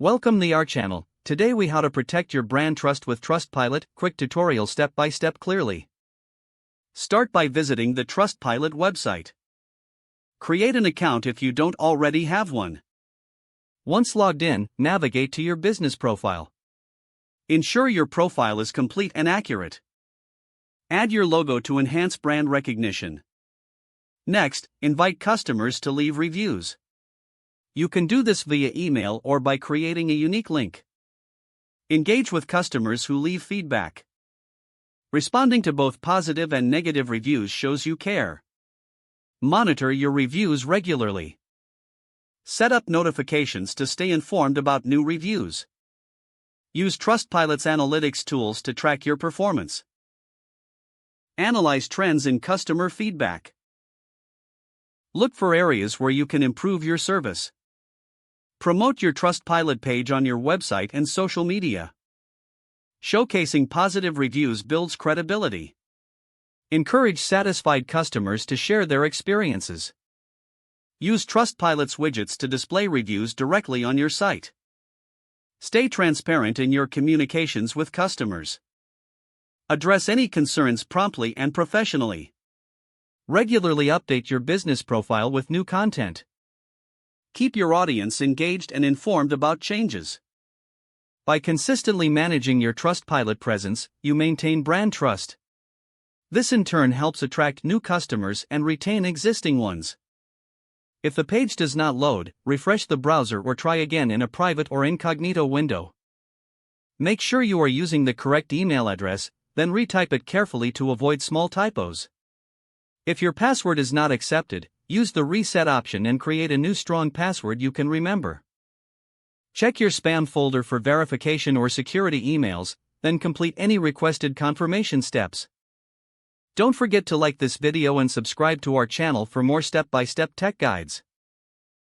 Welcome to our channel. Today we how to protect your brand trust with Trustpilot. Quick tutorial step by step clearly. Start by visiting the Trustpilot website. Create an account if you don't already have one. Once logged in, navigate to your business profile. Ensure your profile is complete and accurate. Add your logo to enhance brand recognition. Next, invite customers to leave reviews. You can do this via email or by creating a unique link. Engage with customers who leave feedback. Responding to both positive and negative reviews shows you care. Monitor your reviews regularly. Set up notifications to stay informed about new reviews. Use Trustpilot's analytics tools to track your performance. Analyze trends in customer feedback. Look for areas where you can improve your service. Promote your Trustpilot page on your website and social media. Showcasing positive reviews builds credibility. Encourage satisfied customers to share their experiences. Use Trustpilot's widgets to display reviews directly on your site. Stay transparent in your communications with customers. Address any concerns promptly and professionally. Regularly update your business profile with new content. Keep your audience engaged and informed about changes. By consistently managing your Trustpilot presence, you maintain brand trust. This in turn helps attract new customers and retain existing ones. If the page does not load, refresh the browser or try again in a private or incognito window. Make sure you are using the correct email address, then retype it carefully to avoid small typos. If your password is not accepted, use the reset option and create a new strong password you can remember. Check your spam folder for verification or security emails, then complete any requested confirmation steps. Don't forget to like this video and subscribe to our channel for more step-by-step tech guides.